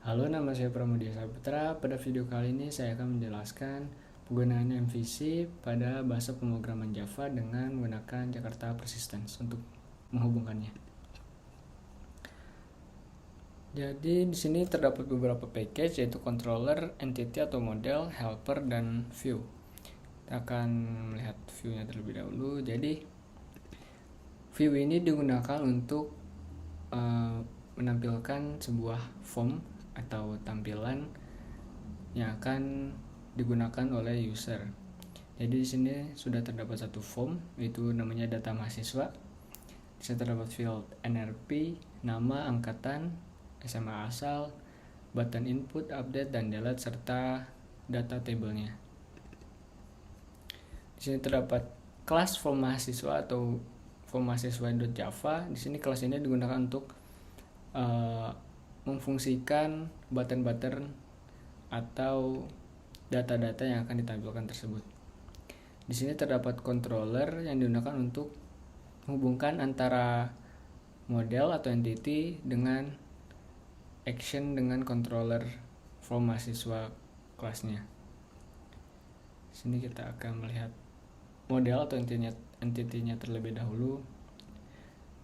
Halo, nama saya Pramudia Saputra. Pada video kali ini saya akan menjelaskan penggunaan MVC pada bahasa pemrograman Java dengan menggunakan Jakarta Persistence untuk menghubungkannya. Jadi di sini terdapat beberapa package, yaitu controller, entity atau model, helper, dan view. Kita akan melihat view-nya terlebih dahulu. Jadi view ini digunakan untuk menampilkan sebuah form atau tampilan yang akan digunakan oleh user. Jadi di sini sudah terdapat satu form, yaitu namanya data mahasiswa. Di sini terdapat field NRP, nama, angkatan, SMA asal, button input, update, dan delete, serta data tabelnya. Di sini terdapat kelas form mahasiswa atau form mahasiswa.java. Di sini kelas ini digunakan untuk memfungsikan button-button atau data-data yang akan ditampilkan tersebut. Di sini terdapat controller yang digunakan untuk menghubungkan antara model atau entity dengan action dengan controller form mahasiswa kelasnya. Di sini kita akan melihat model atau entity-nya terlebih dahulu.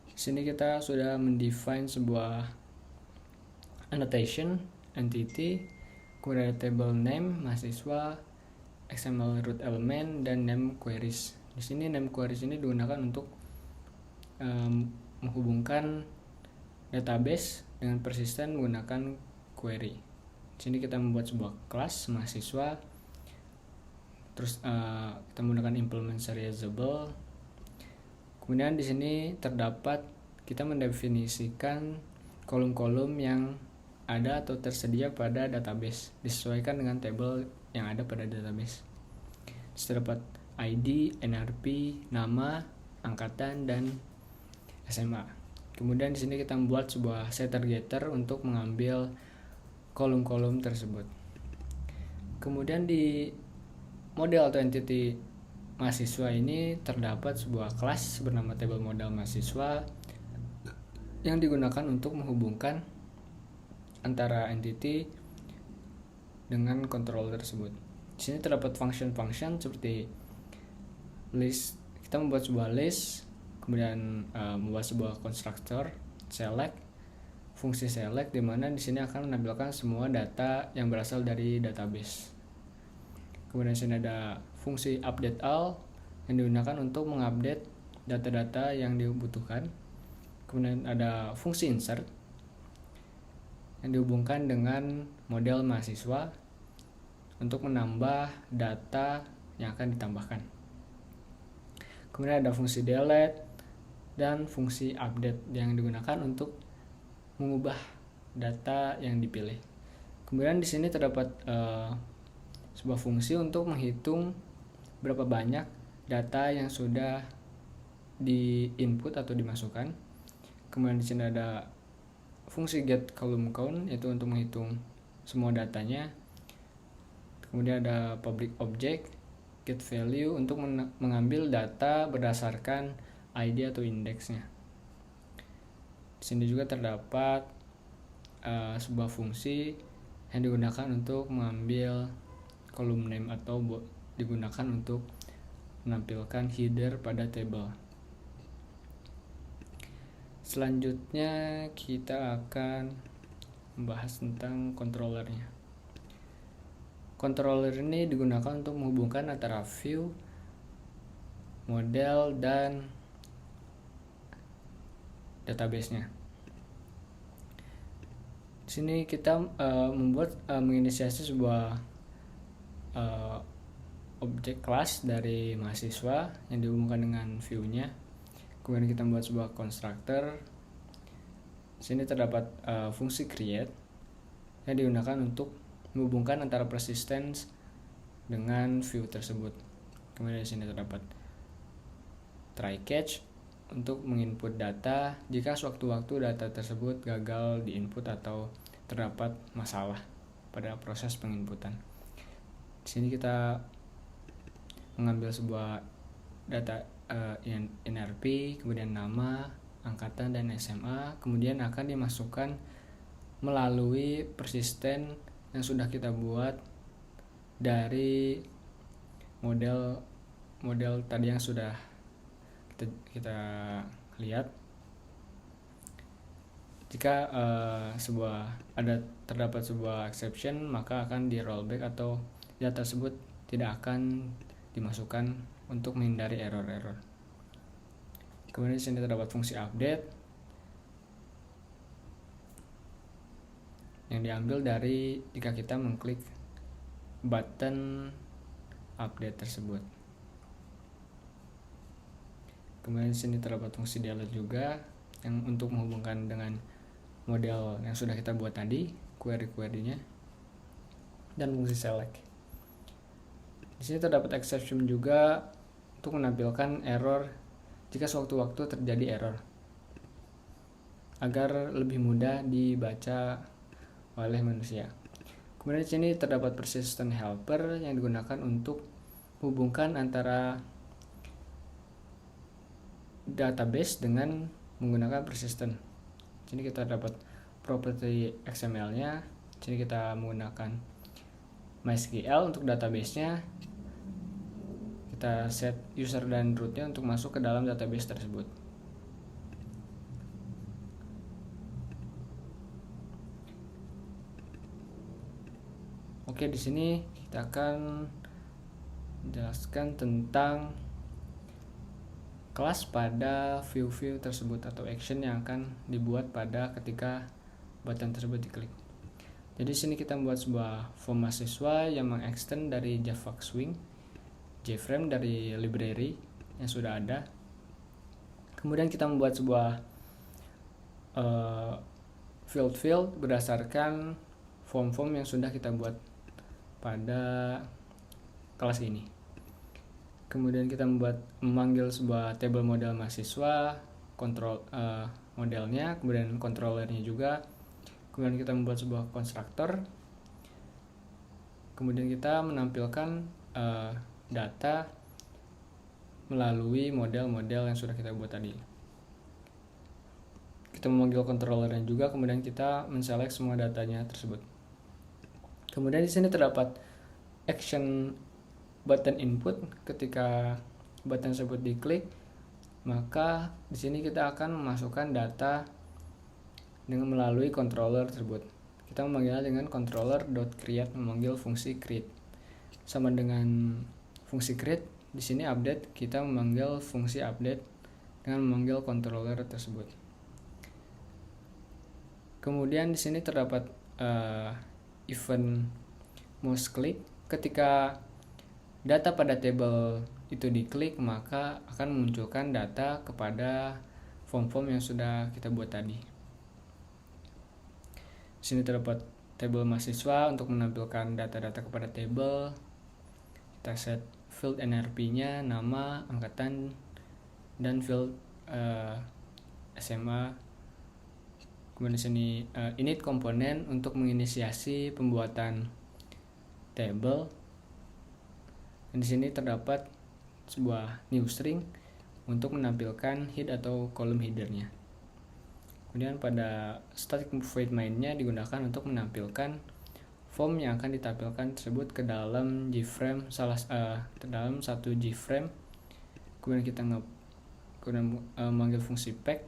Di sini kita sudah mendefine sebuah annotation entity, kemudian table name mahasiswa, XML root element, dan name queries. Di sini name queries ini digunakan untuk menghubungkan database dengan persisten menggunakan query. Di sini kita membuat sebuah kelas mahasiswa, terus kita menggunakan implement serializable. Kemudian di sini terdapat kita mendefinisikan kolom-kolom yang ada atau tersedia pada database disesuaikan dengan tabel yang ada pada database. Terdapat ID, NRP, nama, angkatan, dan SMA. Kemudian di sini kita membuat sebuah setter getter untuk mengambil kolom-kolom tersebut. Kemudian di model atau entity mahasiswa ini terdapat sebuah kelas bernama table model mahasiswa yang digunakan untuk menghubungkan antara entity dengan controller tersebut. Di sini terdapat function-function seperti list. Kita membuat sebuah list, kemudian membuat sebuah constructor select, fungsi select, di mana di sini akan menampilkan semua data yang berasal dari database. Kemudian di sini ada fungsi update all yang digunakan untuk mengupdate data-data yang dibutuhkan. Kemudian ada fungsi insert yang dihubungkan dengan model mahasiswa untuk menambah data yang akan ditambahkan. Kemudian ada fungsi delete dan fungsi update yang digunakan untuk mengubah data yang dipilih. Kemudian di sini terdapat sebuah fungsi untuk menghitung berapa banyak data yang sudah di input atau dimasukkan. Kemudian di sini ada fungsi get column count, yaitu untuk menghitung semua datanya. Kemudian ada public object get value untuk mengambil data berdasarkan ID atau indeksnya. Di sini juga terdapat sebuah fungsi yang digunakan untuk mengambil column name atau digunakan untuk menampilkan header pada table. Selanjutnya kita akan membahas tentang controllernya. Controller ini digunakan untuk menghubungkan antara view, model, dan database-nya. Di sini kita menginisiasi sebuah objek kelas dari mahasiswa yang dihubungkan dengan view-nya. Kemudian kita membuat sebuah constructor. Di sini terdapat fungsi create yang digunakan untuk menghubungkan antara persistence dengan view tersebut. Kemudian di sini terdapat try catch untuk menginput data jika sewaktu-waktu data tersebut gagal diinput atau terdapat masalah pada proses penginputan. Di sini kita mengambil sebuah data NRP, kemudian nama, angkatan, dan SMA, kemudian akan dimasukkan melalui persisten yang sudah kita buat dari model tadi yang sudah kita lihat. Jika terdapat sebuah exception, maka akan di rollback atau data tersebut tidak akan dimasukkan untuk menghindari error-error. Kemudian di sini terdapat fungsi update yang diambil dari jika kita mengklik button update tersebut. Kemudian di sini terdapat fungsi delete juga yang untuk menghubungkan dengan model yang sudah kita buat tadi, query-nya, dan fungsi select. Di sini terdapat exception juga untuk menampilkan error jika sewaktu-waktu terjadi error, agar lebih mudah dibaca oleh manusia. Kemudian di sini terdapat persistent helper yang digunakan untuk menghubungkan antara database dengan menggunakan persistent. Sini kita dapat property XML-nya. Sini kita menggunakan MySQL untuk database-nya. Kita set user dan root-nya untuk masuk ke dalam database tersebut. Oke, di sini kita akan menjelaskan tentang kelas pada view tersebut atau action yang akan dibuat pada ketika button tersebut diklik. Jadi sini kita membuat sebuah form mahasiswa yang mengextend dari Java Swing JFrame dari library yang sudah ada. Kemudian kita membuat sebuah field berdasarkan form yang sudah kita buat pada kelas ini. Kemudian kita memanggil sebuah table model mahasiswa, modelnya, kemudian controllernya juga. Kemudian kita membuat sebuah konstruktor. Kemudian kita menampilkan data melalui model-model yang sudah kita buat tadi. Kita memanggil controllernya juga, kemudian kita menselect semua datanya tersebut. Kemudian di sini terdapat action button input. Ketika button tersebut diklik, maka di sini kita akan memasukkan data dengan melalui controller tersebut. Kita memanggilnya dengan controller.create, memanggil fungsi create. Sama dengan fungsi create, di sini update, kita memanggil fungsi update dengan memanggil controller tersebut. Kemudian di sini terdapat event mouse click. Ketika data pada table itu diklik, maka akan memunculkan data kepada form yang sudah kita buat tadi. Di sini terdapat table mahasiswa untuk menampilkan data-data kepada table. Kita set field NRP-nya, nama, angkatan, dan field SMA. Kemudian di sini init komponen untuk menginisiasi pembuatan table. Dan di sini terdapat sebuah new string untuk menampilkan head atau column header-nya. Kemudian pada static void main-nya digunakan untuk menampilkan form yang akan ditampilkan tersebut ke dalam JFrame dalam satu JFrame. Kemudian kita memanggil fungsi pack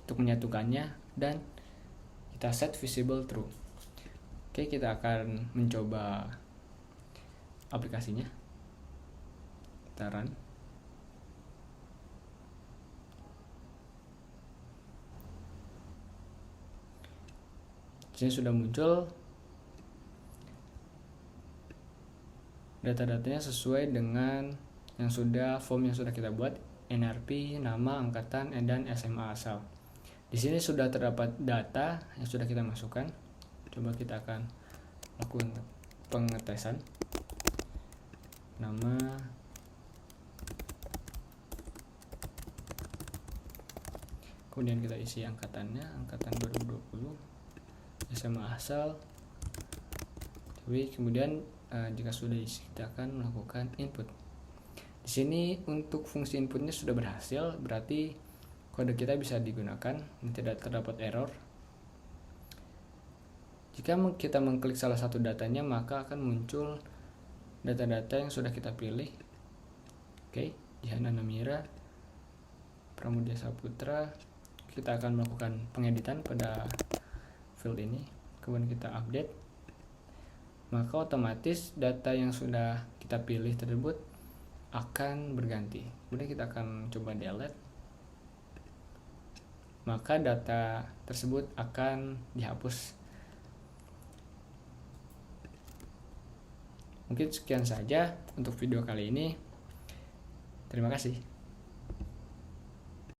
untuk menyatukannya dan kita set visible true. Oke, kita akan mencoba aplikasinya. Kita run. Ini sudah muncul data-datanya sesuai dengan form yang sudah kita buat, NRP, nama, angkatan, dan SMA asal. Di sini sudah terdapat data yang sudah kita masukkan. Coba kita akan lakukan pengetesan. Nama, kemudian kita isi angkatannya, angkatan 2020, SMA asal. Kemudian jika sudah isi, kita akan melakukan input. Di sini untuk fungsi inputnya sudah berhasil, berarti kode kita bisa digunakan dan tidak terdapat error. Jika kita mengklik salah satu datanya, maka akan muncul data-data yang sudah kita pilih. Oke, Jihan Anamira, Pramudia Saputra. Kita akan melakukan pengeditan pada field ini, kemudian kita update. Maka otomatis data yang sudah kita pilih tersebut akan berganti. Kemudian kita akan coba delete. Maka data tersebut akan dihapus. Mungkin sekian saja untuk video kali ini. Terima kasih.